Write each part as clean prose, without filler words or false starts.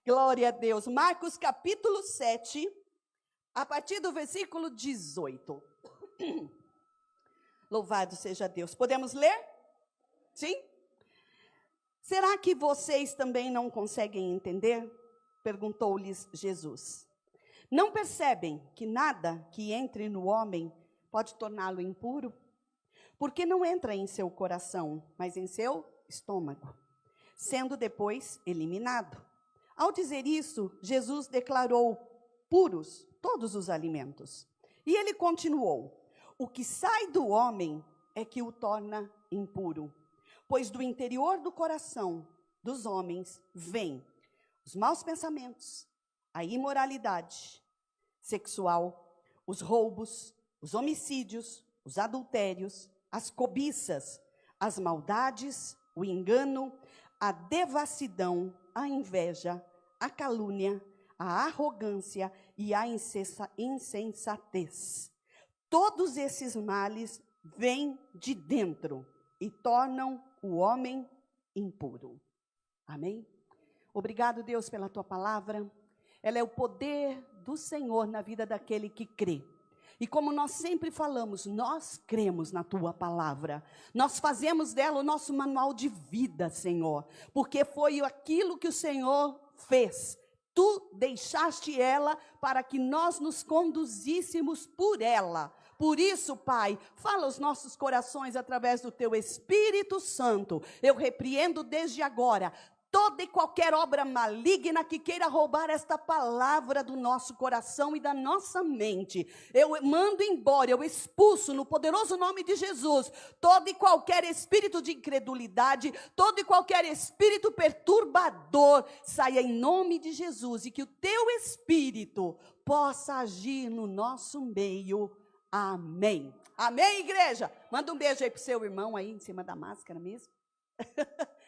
Glória a Deus. Marcos capítulo 7, a partir do versículo 18. Louvado seja Deus. Podemos ler? Sim? Será que vocês também não conseguem entender? Perguntou-lhes Jesus. Não percebem que nada que entre no homem pode torná-lo impuro? Porque não entra em seu coração, mas em seu estômago, sendo depois eliminado. Ao dizer isso, Jesus declarou puros todos os alimentos. E ele continuou: o que sai do homem é que o torna impuro. Pois do interior do coração dos homens vêm os maus pensamentos, a imoralidade sexual, os roubos, os homicídios, os adultérios, as cobiças, as maldades, o engano, a devassidão, a inveja, a calúnia, a arrogância e a insensatez. Todos esses males vêm de dentro e tornam o homem impuro. Amém? Obrigado, Deus, pela tua palavra. Ela é o poder do Senhor na vida daquele que crê. E como nós sempre falamos, nós cremos na tua palavra. Nós fazemos dela o nosso manual de vida, Senhor. Porque foi aquilo que o Senhor fez. Tu deixaste ela para que nós nos conduzíssemos por ela. Por isso, Pai, fala aos nossos corações através do teu Espírito Santo. Eu repreendo desde agora toda e qualquer obra maligna que queira roubar esta palavra do nosso coração e da nossa mente. Eu mando embora, eu expulso no poderoso nome de Jesus todo e qualquer espírito de incredulidade, todo e qualquer espírito perturbador. Saia em nome de Jesus e que o teu Espírito possa agir no nosso meio. Amém. Amém, igreja? Manda um beijo aí pro seu irmão aí em cima da máscara mesmo.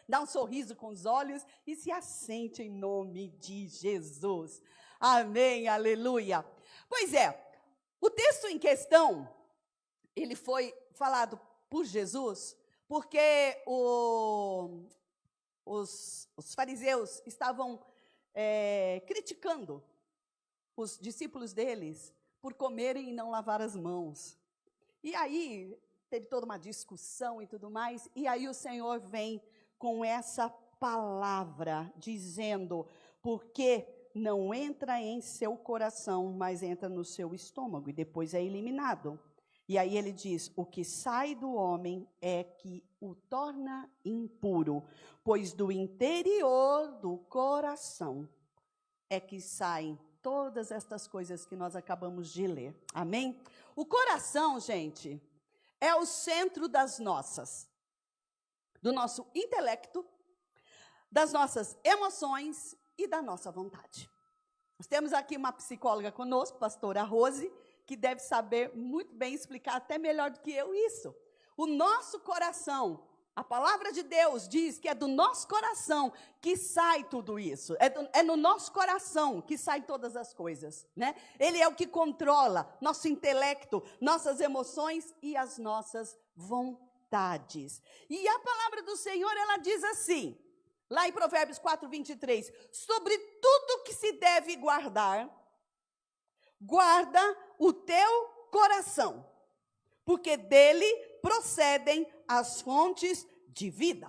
Dá um sorriso com os olhos e se assente em nome de Jesus. Amém, aleluia. Pois é, o texto em questão, ele foi falado por Jesus, porque os fariseus estavam criticando os discípulos deles por comerem e não lavar as mãos. E aí, teve toda uma discussão e tudo mais, e aí o Senhor vem com essa palavra, dizendo, porque não entra em seu coração, mas entra no seu estômago, e depois é eliminado. E aí ele diz, o que sai do homem é que o torna impuro, pois do interior do coração é que saem todas estas coisas que nós acabamos de ler. Amém? O coração, gente, é o centro do nosso intelecto, das nossas emoções e da nossa vontade. Nós temos aqui uma psicóloga conosco, pastora Rose, que deve saber muito bem explicar até melhor do que eu isso. O nosso coração, a palavra de Deus diz que é do nosso coração que sai tudo isso. É no nosso coração que saem todas as coisas, né? Ele é o que controla nosso intelecto, nossas emoções e as nossas vontades. E a palavra do Senhor, ela diz assim, lá em Provérbios 4:23, sobre tudo que se deve guardar, guarda o teu coração, porque dele procedem as fontes de vida,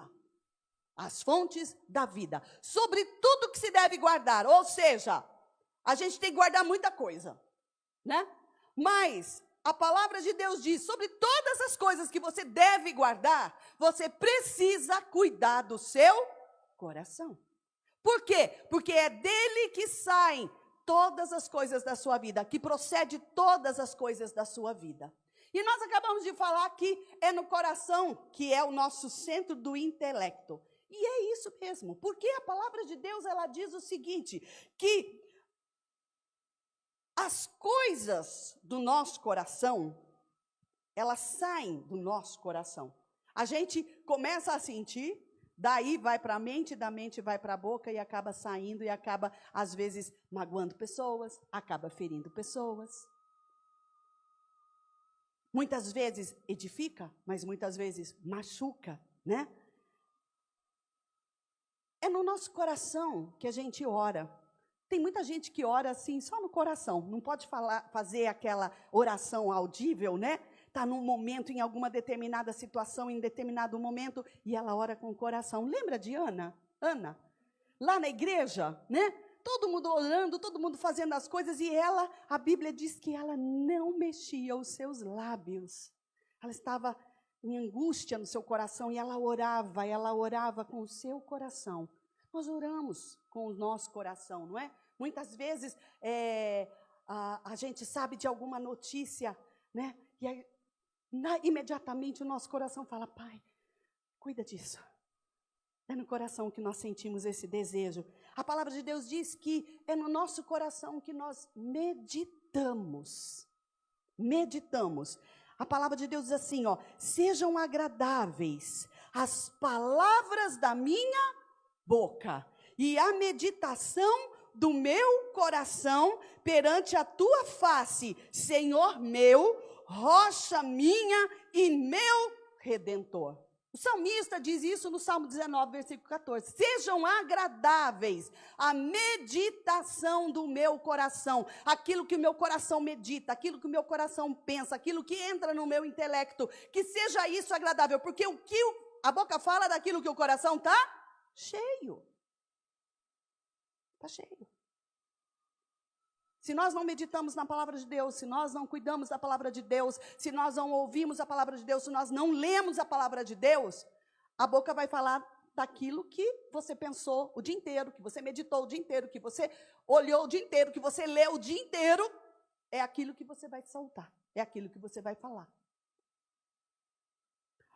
as fontes da vida. Sobre tudo que se deve guardar, ou seja, a gente tem que guardar muita coisa, né? Mas a palavra de Deus diz, sobre todas as coisas que você deve guardar, você precisa cuidar do seu coração. Por quê? Porque é dele que saem todas as coisas da sua vida, que procede todas as coisas da sua vida. E nós acabamos de falar que é no coração que é o nosso centro do intelecto. E é isso mesmo, porque a palavra de Deus, ela diz o seguinte, que as coisas do nosso coração, elas saem do nosso coração. A gente começa a sentir, daí vai para a mente, da mente vai para a boca e acaba saindo e acaba, às vezes, magoando pessoas, acaba ferindo pessoas. Muitas vezes edifica, mas muitas vezes machuca, né? É no nosso coração que a gente ora. Tem muita gente que ora assim, só no coração. Não pode fazer aquela oração audível, né? Está num momento, em alguma determinada situação, em determinado momento, e ela ora com o coração. Lembra de Ana? Ana, lá na igreja, né? Todo mundo orando, todo mundo fazendo as coisas, e ela, a Bíblia diz que ela não mexia os seus lábios. Ela estava em angústia no seu coração, e ela orava com o seu coração. Nós oramos com o nosso coração, não é? Muitas vezes a gente sabe de alguma notícia, né? E aí, imediatamente o nosso coração fala, Pai, cuida disso. É no coração que nós sentimos esse desejo. A palavra de Deus diz que é no nosso coração que nós meditamos. Meditamos. A palavra de Deus diz assim, ó, sejam agradáveis as palavras da minha boca e a meditação do meu coração perante a tua face, Senhor meu, rocha minha e meu redentor. O salmista diz isso no Salmo 19, versículo 14. Sejam agradáveis a meditação do meu coração, aquilo que o meu coração medita, aquilo que o meu coração pensa, aquilo que entra no meu intelecto, que seja isso agradável, porque o que a boca fala daquilo que o coração está cheio. Está cheio. Se nós não meditamos na palavra de Deus, se nós não cuidamos da palavra de Deus, se nós não ouvimos a palavra de Deus, se nós não lemos a palavra de Deus, a boca vai falar daquilo que você pensou o dia inteiro, que você meditou o dia inteiro, que você olhou o dia inteiro, que você leu o dia inteiro, é aquilo que você vai soltar, é aquilo que você vai falar.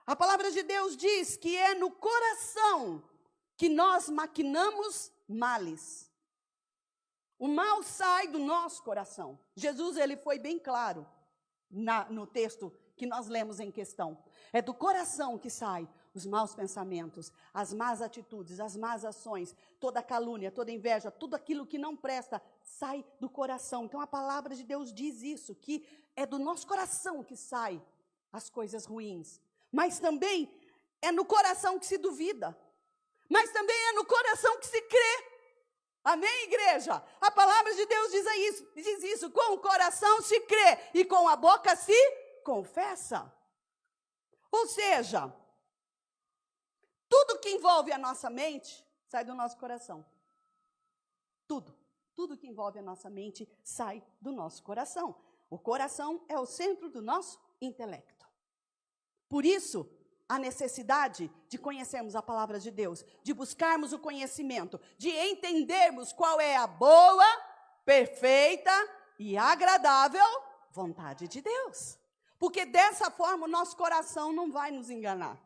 A palavra de Deus diz que é no coração que nós maquinamos males. O mal sai do nosso coração. Jesus, ele foi bem claro no texto que nós lemos em questão. É do coração que sai os maus pensamentos, as más atitudes, as más ações, toda calúnia, toda inveja, tudo aquilo que não presta, sai do coração. Então a palavra de Deus diz isso, que é do nosso coração que sai as coisas ruins. Mas também é no coração que se duvida. Mas também é no coração que se crê. Amém, igreja? A palavra de Deus diz isso, com o coração se crê e com a boca se confessa. Ou seja, tudo que envolve a nossa mente sai do nosso coração. Tudo que envolve a nossa mente sai do nosso coração. O coração é o centro do nosso intelecto. Por isso, a necessidade de conhecermos a palavra de Deus, de buscarmos o conhecimento, de entendermos qual é a boa, perfeita e agradável vontade de Deus. Porque dessa forma o nosso coração não vai nos enganar.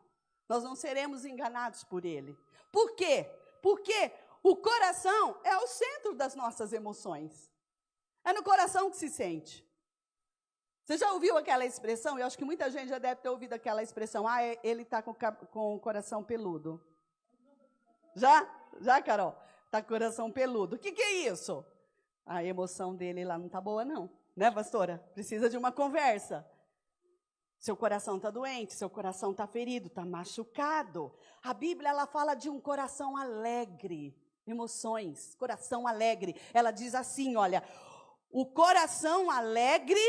Nós não seremos enganados por ele. Por quê? Porque o coração é o centro das nossas emoções. É no coração que se sente. Você já ouviu aquela expressão? Eu acho que muita gente já deve ter ouvido aquela expressão. Ele está com o coração peludo. Já, Carol? Está com o coração peludo. O que é isso? A emoção dele lá não está boa, não. Né, pastora? Precisa de uma conversa. Seu coração está doente, seu coração está ferido, está machucado. A Bíblia, ela fala de um coração alegre. Emoções, coração alegre. Ela diz assim, olha, o coração alegre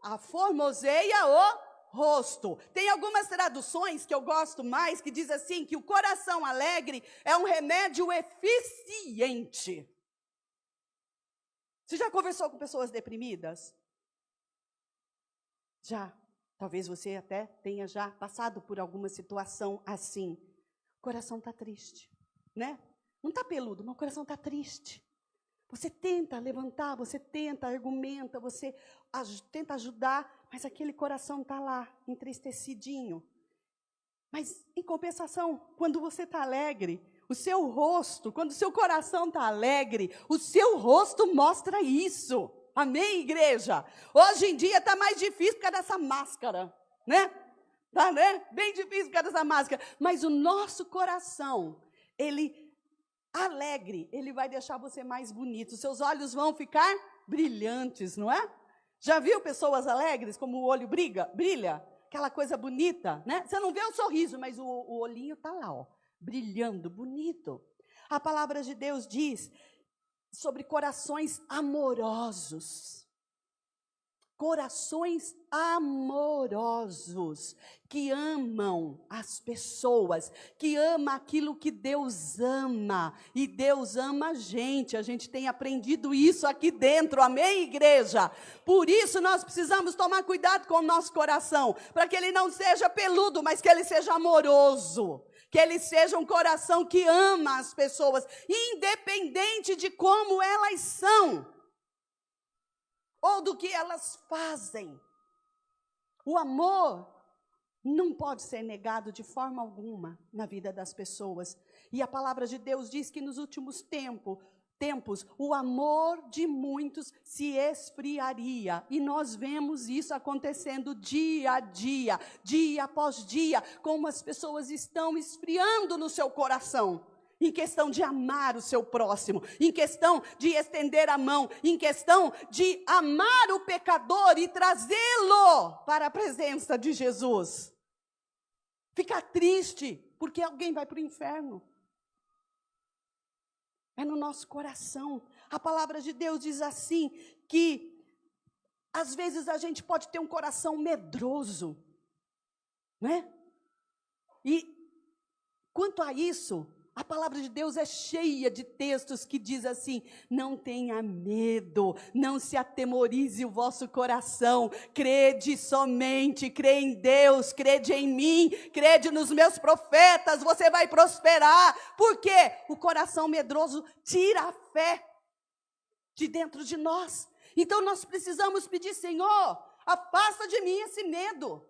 aformoseia o rosto. Tem algumas traduções que eu gosto mais, que diz assim, que o coração alegre é um remédio eficiente. Você já conversou com pessoas deprimidas? Já. Talvez você até tenha já passado por alguma situação assim. O coração está triste, né? Não está peludo, mas o coração está triste. Você tenta levantar, você tenta, argumenta, você tenta ajudar, mas aquele coração está lá, entristecidinho. Mas, em compensação, quando você está alegre, o seu rosto, quando o seu coração está alegre, o seu rosto mostra isso. Amém, igreja? Hoje em dia está mais difícil por causa dessa máscara, né? Tá, né? Bem difícil por causa dessa máscara. Mas o nosso coração, ele alegre, ele vai deixar você mais bonito. Os seus olhos vão ficar brilhantes, não é? Já viu pessoas alegres, como o olho brilha? Aquela coisa bonita, né? Você não vê o sorriso, mas o olhinho está lá, ó, brilhando, bonito. A palavra de Deus diz sobre corações amorosos. Corações amorosos, que amam as pessoas, que amam aquilo que Deus ama, e Deus ama a gente tem aprendido isso aqui dentro, amém, igreja? Por isso nós precisamos tomar cuidado com o nosso coração, para que ele não seja peludo, mas que ele seja amoroso, que ele seja um coração que ama as pessoas, independente de como elas são, ou do que elas fazem. O amor não pode ser negado de forma alguma na vida das pessoas. E a palavra de Deus diz que nos últimos tempos, o amor de muitos se esfriaria. E nós vemos isso acontecendo dia a dia, dia após dia, como as pessoas estão esfriando no seu coração. Em questão de amar o seu próximo, em questão de estender a mão, em questão de amar o pecador e trazê-lo para a presença de Jesus. Ficar triste porque alguém vai para o inferno. É no nosso coração. A palavra de Deus diz assim, que às vezes a gente pode ter um coração medroso, né? E quanto a isso, a palavra de Deus é cheia de textos que diz assim: não tenha medo, não se atemorize o vosso coração, crede somente, crê em Deus, crede em mim, crede nos meus profetas, você vai prosperar. Porque o coração medroso tira a fé de dentro de nós. Então nós precisamos pedir: Senhor, afasta de mim esse medo.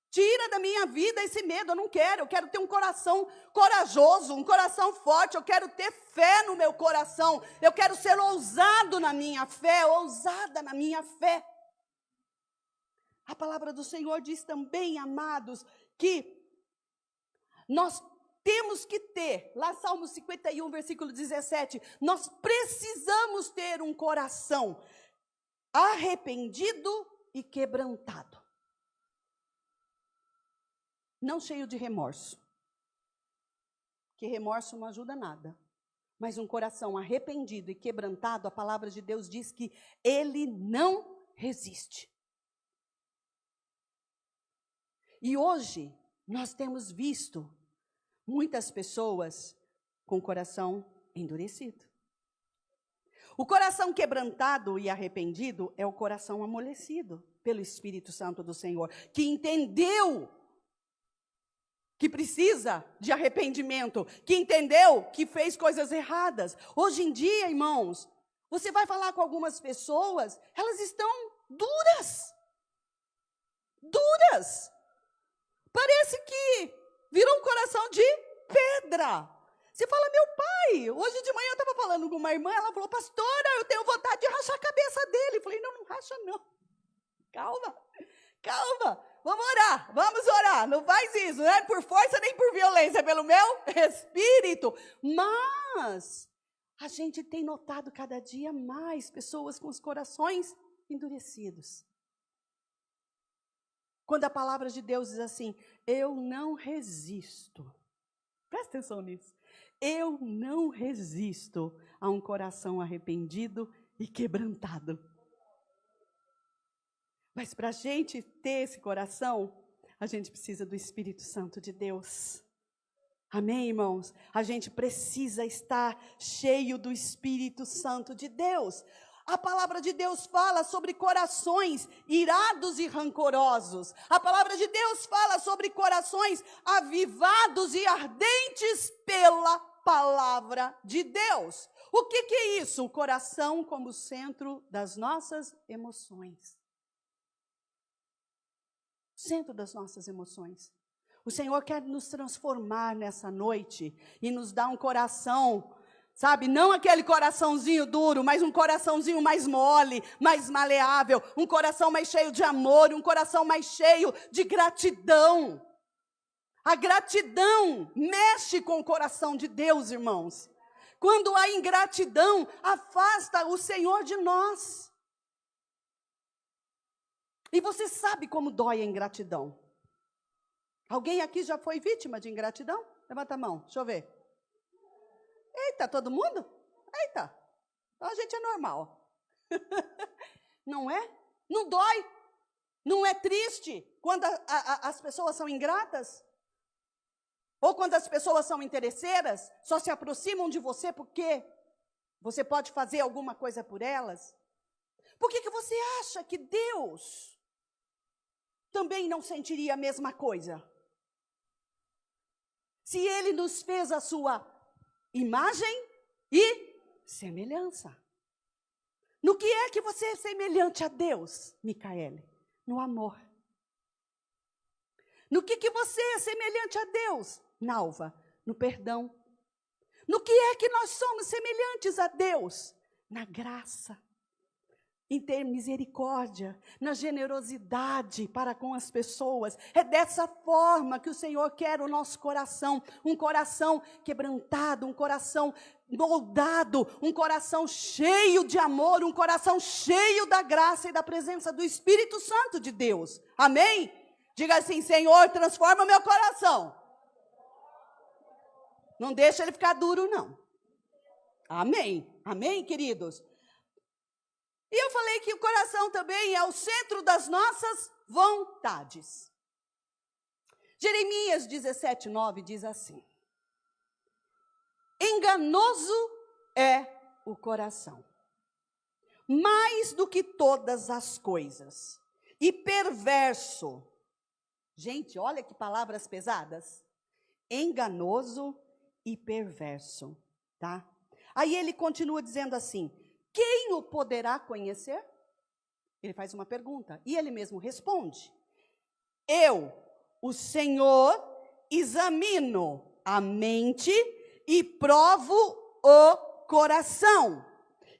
Tira da minha vida esse medo, eu quero ter um coração corajoso, um coração forte, eu quero ter fé no meu coração, eu quero ser ousado na minha fé, ousada na minha fé. A palavra do Senhor diz também, amados, que nós temos que ter, lá Salmo 51, versículo 17, nós precisamos ter um coração arrependido e quebrantado. Não cheio de remorso, que remorso não ajuda nada, mas um coração arrependido e quebrantado, a palavra de Deus diz que ele não resiste. E hoje nós temos visto muitas pessoas com o coração endurecido. O coração quebrantado e arrependido é o coração amolecido pelo Espírito Santo do Senhor, que entendeu que precisa de arrependimento, que entendeu que fez coisas erradas. Hoje em dia, irmãos, você vai falar com algumas pessoas, elas estão duras. Duras. Parece que virou um coração de pedra. Você fala: meu pai, hoje de manhã eu estava falando com uma irmã, ela falou: pastora, eu tenho vontade de rachar a cabeça dele. Eu falei: não racha não. Calma. Vamos orar, não faz isso, não é por força nem por violência, é pelo meu espírito. Mas a gente tem notado cada dia mais pessoas com os corações endurecidos. Quando a palavra de Deus diz assim: eu não resisto. Presta atenção nisso. Eu não resisto a um coração arrependido e quebrantado. Mas para a gente ter esse coração, a gente precisa do Espírito Santo de Deus. Amém, irmãos? A gente precisa estar cheio do Espírito Santo de Deus. A palavra de Deus fala sobre corações irados e rancorosos. A palavra de Deus fala sobre corações avivados e ardentes pela palavra de Deus. O que é isso? O coração como centro das nossas emoções. Centro das nossas emoções. O Senhor quer nos transformar nessa noite e nos dar um coração, sabe, não aquele coraçãozinho duro, mas um coraçãozinho mais mole, mais maleável, um coração mais cheio de amor, um coração mais cheio de gratidão. A gratidão mexe com o coração de Deus, irmãos. Quando há ingratidão, afasta o Senhor de nós. E você sabe como dói a ingratidão. Alguém aqui já foi vítima de ingratidão? Levanta a mão, deixa eu ver. Eita, todo mundo? Eita, então a gente é normal. Não é? Não dói? Não é triste quando as pessoas são ingratas? Ou quando as pessoas são interesseiras, só se aproximam de você porque você pode fazer alguma coisa por elas? Por que você acha que Deus também não sentiria a mesma coisa? Se Ele nos fez a sua imagem e semelhança. No que é que você é semelhante a Deus, Micaele? No amor. No que você é semelhante a Deus, Nalva? No perdão. No que é que nós somos semelhantes a Deus? Na graça. Em ter misericórdia, na generosidade para com as pessoas. É dessa forma que o Senhor quer o nosso coração. Um coração quebrantado, um coração moldado, um coração cheio de amor, um coração cheio da graça e da presença do Espírito Santo de Deus. Amém? Diga assim: Senhor, transforma meu coração. Não deixa ele ficar duro, não. Amém? Amém, queridos? E eu falei que o coração também é o centro das nossas vontades. Jeremias 17:9 diz assim: enganoso é o coração, mais do que todas as coisas, e perverso. Gente, olha que palavras pesadas. Enganoso e perverso, tá? Aí ele continua dizendo assim: quem o poderá conhecer? Ele faz uma pergunta e ele mesmo responde: eu, o Senhor, examino a mente e provo o coração,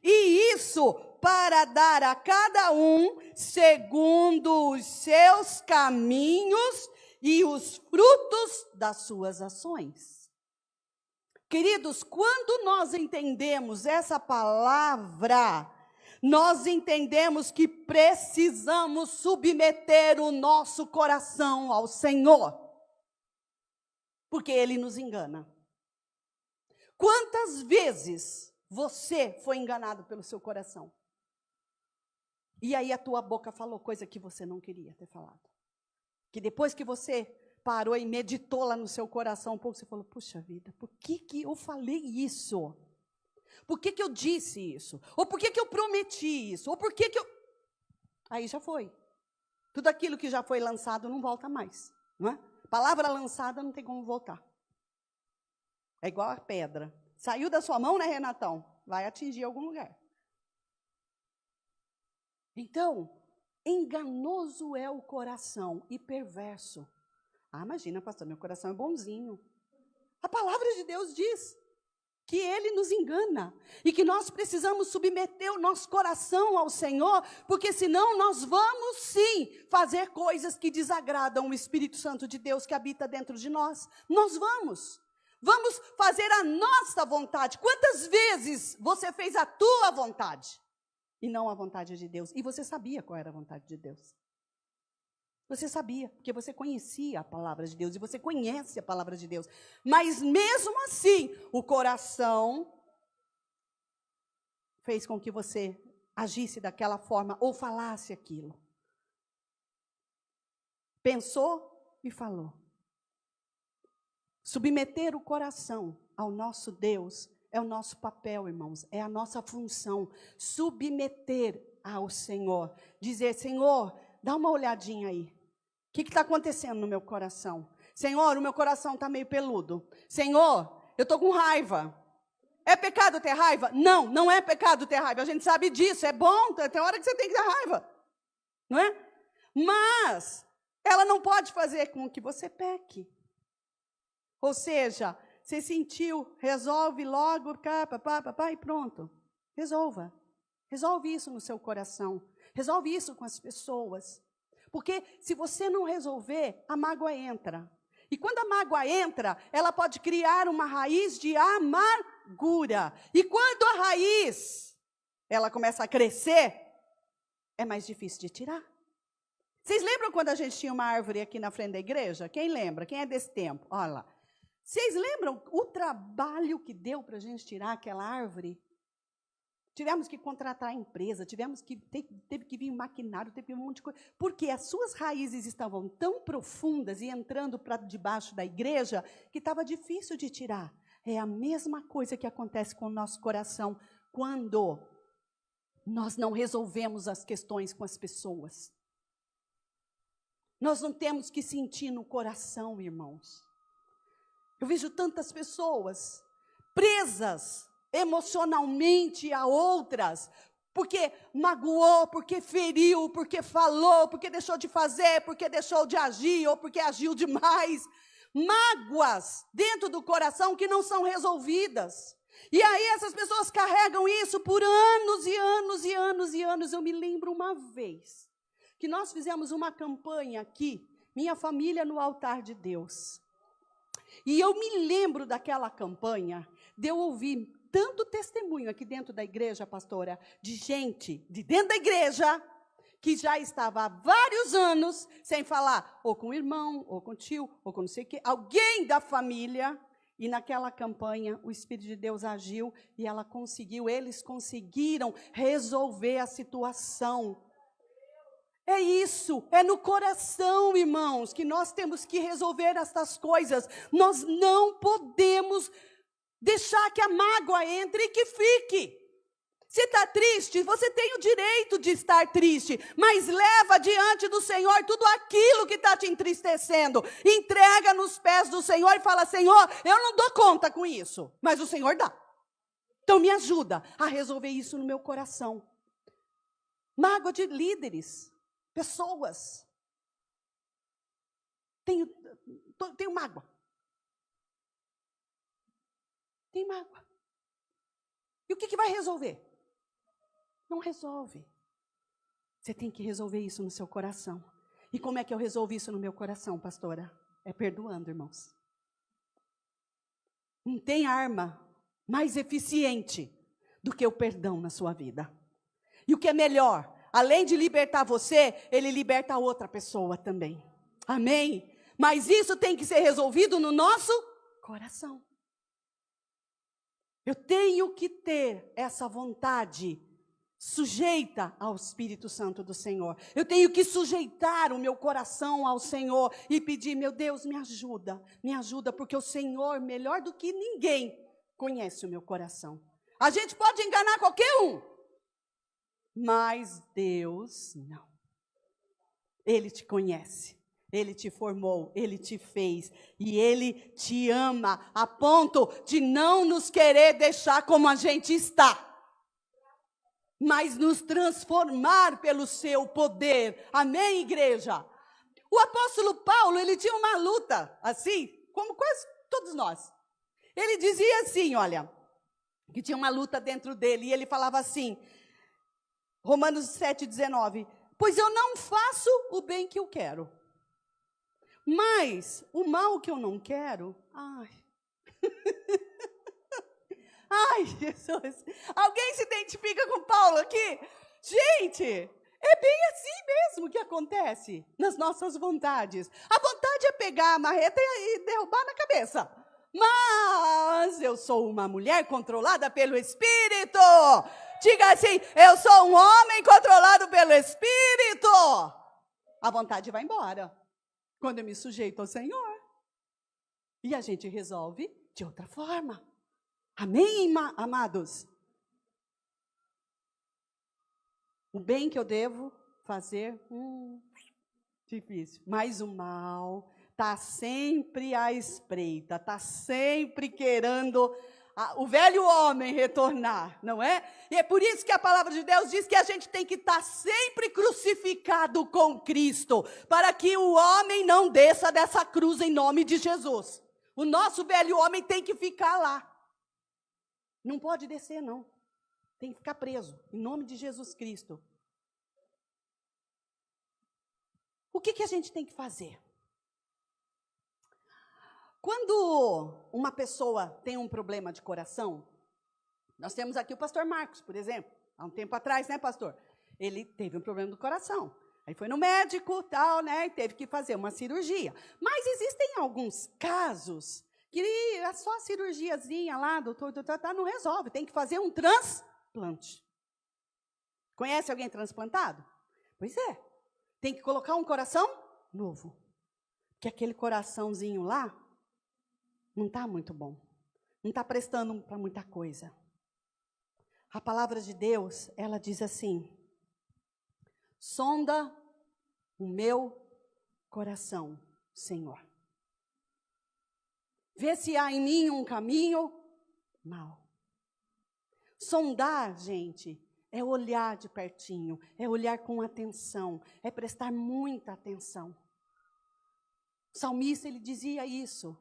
e isso para dar a cada um segundo os seus caminhos e os frutos das suas ações. Queridos, quando nós entendemos essa palavra, nós entendemos que precisamos submeter o nosso coração ao Senhor, porque Ele nos engana. Quantas vezes você foi enganado pelo seu coração? E aí a tua boca falou coisa que você não queria ter falado. Que depois que você parou e meditou lá no seu coração um pouco, você falou: puxa vida, por que eu falei isso? Por que eu disse isso? Ou por que eu prometi isso? Ou por que eu... Aí já foi. Tudo aquilo que já foi lançado não volta mais, não é? Palavra lançada não tem como voltar. É igual a pedra. Saiu da sua mão, né, Renatão? Vai atingir algum lugar. Então, enganoso é o coração e perverso. Ah, imagina, pastor, meu coração é bonzinho. A palavra de Deus diz que Ele nos engana e que nós precisamos submeter o nosso coração ao Senhor, porque senão nós vamos sim fazer coisas que desagradam o Espírito Santo de Deus que habita dentro de nós. Nós vamos fazer a nossa vontade. Quantas vezes você fez a tua vontade e não a vontade de Deus? E você sabia qual era a vontade de Deus. Você sabia, porque você conhecia a palavra de Deus, e você conhece a palavra de Deus. Mas mesmo assim, o coração fez com que você agisse daquela forma, ou falasse aquilo. Pensou e falou. Submeter o coração ao nosso Deus é o nosso papel, irmãos, é a nossa função. Submeter ao Senhor, dizer: Senhor, dá uma olhadinha aí. O que está acontecendo no meu coração? Senhor, o meu coração está meio peludo. Senhor, eu estou com raiva. É pecado ter raiva? Não, não é pecado ter raiva. A gente sabe disso, é bom, tem hora que você tem que ter raiva. Não é? Mas ela não pode fazer com que você peque. Ou seja, você sentiu, resolve logo, e pronto. Resolva. Resolve isso no seu coração. Resolve isso com as pessoas. Porque se você não resolver, a mágoa entra. E quando a mágoa entra, ela pode criar uma raiz de amargura. E quando a raiz, ela começa a crescer, é mais difícil de tirar. Vocês lembram quando a gente tinha uma árvore aqui na frente da igreja? Quem lembra? Quem é desse tempo? Olha lá. Vocês lembram o trabalho que deu para a gente tirar aquela árvore? Tivemos que contratar a empresa, teve que vir maquinário, teve um monte de coisa. Porque as suas raízes estavam tão profundas e entrando para debaixo da igreja, que estava difícil de tirar. É a mesma coisa que acontece com o nosso coração quando nós não resolvemos as questões com as pessoas. Nós não temos que sentir no coração, irmãos. Eu vejo tantas pessoas presas emocionalmente a outras, porque magoou, porque feriu, porque falou, porque deixou de fazer, porque deixou de agir, ou porque agiu demais. Mágoas dentro do coração que não são resolvidas. E aí essas pessoas carregam isso por anos e anos e anos e anos. Eu me lembro uma vez que nós fizemos uma campanha aqui, Minha Família no Altar de Deus. E eu me lembro daquela campanha, de eu ouvir tanto testemunho aqui dentro da igreja, pastora, de gente de dentro da igreja, que já estava há vários anos sem falar, ou com o irmão, ou com o tio, ou com não sei o quê, alguém da família. E naquela campanha, o Espírito de Deus agiu e eles conseguiram resolver a situação. É isso, é no coração, irmãos, que nós temos que resolver estas coisas. Nós não podemos deixar que a mágoa entre e que fique. Se está triste, você tem o direito de estar triste, mas leva diante do Senhor tudo aquilo que está te entristecendo. Entrega nos pés do Senhor e fala, Senhor, eu não dou conta com isso, mas o Senhor dá. Então me ajuda a resolver isso no meu coração. Mágoa de líderes, pessoas. Tenho mágoa. Tem mágoa. E o que vai resolver? Não resolve. Você tem que resolver isso no seu coração. E como é que eu resolvo isso no meu coração, pastora? É perdoando, irmãos. Não tem arma mais eficiente do que o perdão na sua vida. E o que é melhor? Além de libertar você, ele liberta a outra pessoa também. Amém? Mas isso tem que ser resolvido no nosso coração. Eu tenho que ter essa vontade sujeita ao Espírito Santo do Senhor. Eu tenho que sujeitar o meu coração ao Senhor e pedir, meu Deus, me ajuda, porque o Senhor, melhor do que ninguém, conhece o meu coração. A gente pode enganar qualquer um, mas Deus não. Ele te conhece. Ele te formou, Ele te fez e Ele te ama a ponto de não nos querer deixar como a gente está, mas nos transformar pelo seu poder. Amém, igreja? O apóstolo Paulo, ele tinha uma luta, assim, como quase todos nós. Ele dizia assim, olha, que tinha uma luta dentro dele, e ele falava assim, Romanos 7,19, pois eu não faço o bem que eu quero, mas o mal que eu não quero, ai, Jesus, alguém se identifica com Paulo aqui? Gente, é bem assim mesmo que acontece nas nossas vontades. A vontade é pegar a marreta e derrubar na cabeça. Mas eu sou uma mulher controlada pelo Espírito. Diga assim, eu sou um homem controlado pelo Espírito. A vontade vai embora quando eu me sujeito ao Senhor. E a gente resolve de outra forma. Amém, amados? O bem que eu devo fazer, difícil. Mas o mal está sempre à espreita, está sempre querendo o velho homem retornar, não é? E é por isso que a palavra de Deus diz que a gente tem que estar sempre crucificado com Cristo, para que o homem não desça dessa cruz em nome de Jesus. O nosso velho homem tem que ficar lá. Não pode descer, não. Tem que ficar preso, em nome de Jesus Cristo. O que a gente tem que fazer? Quando uma pessoa tem um problema de coração, nós temos aqui o pastor Marcos, por exemplo, há um tempo atrás, né, pastor? Ele teve um problema do coração. Aí foi no médico, tal, né, e teve que fazer uma cirurgia. Mas existem alguns casos que só a cirurgiazinha lá, doutor, não resolve. Tem que fazer um transplante. Conhece alguém transplantado? Pois é. Tem que colocar um coração novo. Porque aquele coraçãozinho lá não está muito bom. Não está prestando para muita coisa. A palavra de Deus, ela diz assim: sonda o meu coração, Senhor. Vê se há em mim um caminho mau. Sondar, gente, é olhar de pertinho, é olhar com atenção, é prestar muita atenção. O salmista, ele dizia isso: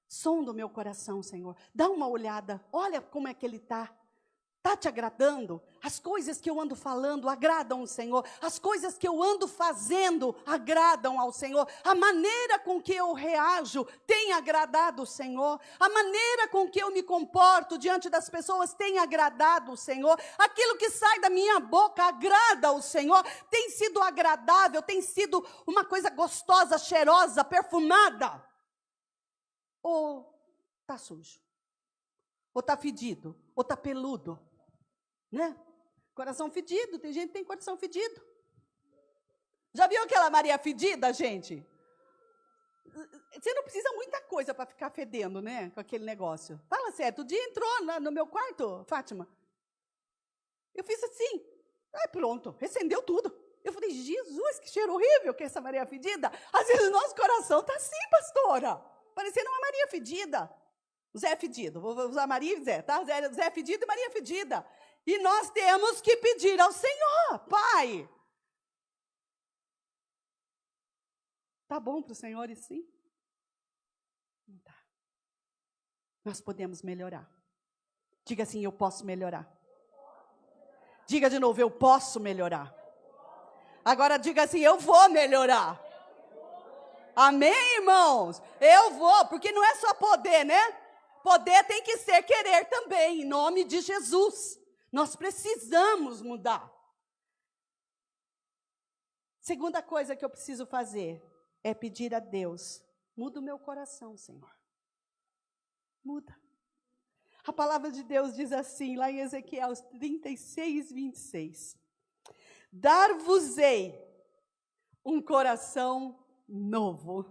sonda o meu coração, Senhor. Dá uma olhada, olha como é que ele está. Está te agradando? As coisas que eu ando falando agradam o Senhor. As coisas que eu ando fazendo agradam ao Senhor. A maneira com que eu reajo tem agradado o Senhor. A maneira com que eu me comporto diante das pessoas tem agradado o Senhor. Aquilo que sai da minha boca agrada o Senhor. Tem sido agradável, tem sido uma coisa gostosa, cheirosa, perfumada. Ou está sujo? Ou está fedido? Ou está peludo? Né? Coração fedido, tem gente que tem coração fedido. Já viu aquela Maria fedida, gente? Você não precisa muita coisa para ficar fedendo, né? Com aquele negócio. Fala sério, o dia entrou no meu quarto, Fátima. Eu fiz assim. Ai, pronto, recendeu tudo. Eu falei, Jesus, que cheiro horrível que é essa Maria fedida. Às vezes o nosso coração está assim, pastora. Parecendo uma Maria fedida. Zé fedido, vou usar Maria e Zé, tá? Zé fedido e Maria fedida. E nós temos que pedir ao Senhor, Pai. Tá bom para o Senhor isso sim? Não tá. Nós podemos melhorar. Diga assim, eu posso melhorar. Diga de novo, eu posso melhorar. Agora diga assim, eu vou melhorar. Amém, irmãos? Eu vou, porque não é só poder, né? Poder tem que ser querer também, em nome de Jesus. Nós precisamos mudar. Segunda coisa que eu preciso fazer é pedir a Deus: muda o meu coração, Senhor. Muda. A palavra de Deus diz assim, lá em Ezequiel 36, 26. Dar-vos-ei um coração novo.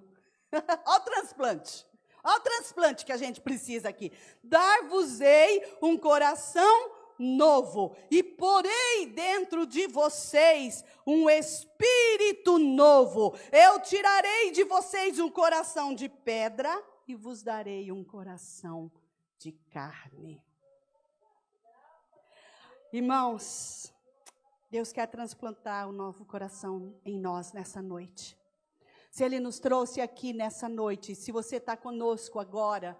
Olha o transplante. Olha o transplante que a gente precisa aqui. Dar-vos-ei um coração novo, e porei dentro de vocês um espírito novo. Eu tirarei de vocês um coração de pedra e vos darei um coração de carne. Irmãos, Deus quer transplantar um novo coração em nós nessa noite. Se Ele nos trouxe aqui nessa noite, se você está conosco agora,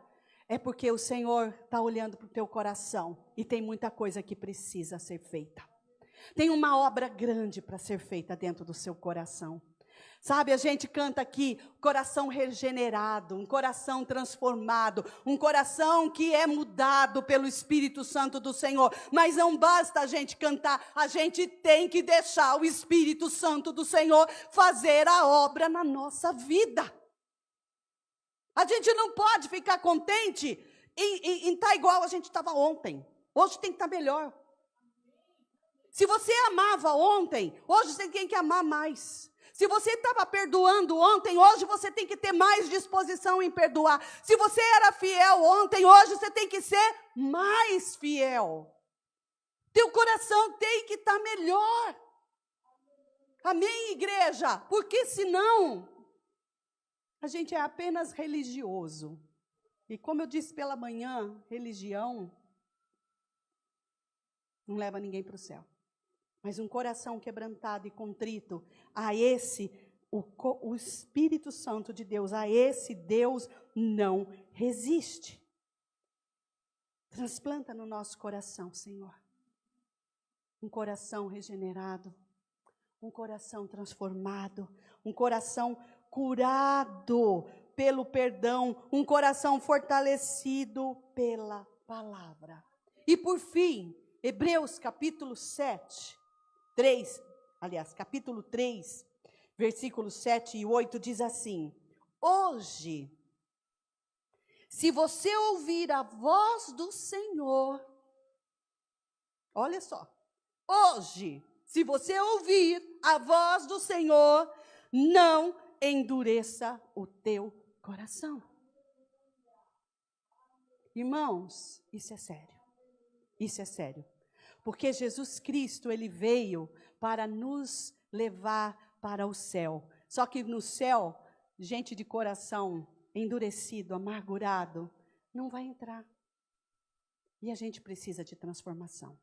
é porque o Senhor está olhando para o teu coração e tem muita coisa que precisa ser feita. Tem uma obra grande para ser feita dentro do seu coração. Sabe, a gente canta aqui, coração regenerado, um coração transformado, um coração que é mudado pelo Espírito Santo do Senhor. Mas não basta a gente cantar, a gente tem que deixar o Espírito Santo do Senhor fazer a obra na nossa vida. A gente não pode ficar contente em estar igual a gente estava ontem. Hoje tem que estar melhor. Se você amava ontem, hoje você tem que amar mais. Se você estava perdoando ontem, hoje você tem que ter mais disposição em perdoar. Se você era fiel ontem, hoje você tem que ser mais fiel. Teu coração tem que estar melhor. Amém, igreja? Porque senão a gente é apenas religioso. E como eu disse pela manhã, religião não leva ninguém para o céu. Mas um coração quebrantado e contrito, a esse, o Espírito Santo de Deus, a esse Deus não resiste. Transplanta no nosso coração, Senhor. Um coração regenerado, um coração transformado, um coração curado pelo perdão, um coração fortalecido pela palavra. E por fim, Hebreus capítulo 3, versículos 7 e 8 diz assim: hoje Se você ouvir a voz do Senhor, olha só, hoje, se você ouvir a voz do Senhor, não endureça o teu coração. Irmãos, isso é sério. Isso é sério. Porque Jesus Cristo, ele veio para nos levar para o céu. Só que no céu, gente de coração endurecido, amargurado, não vai entrar. E a gente precisa de transformação.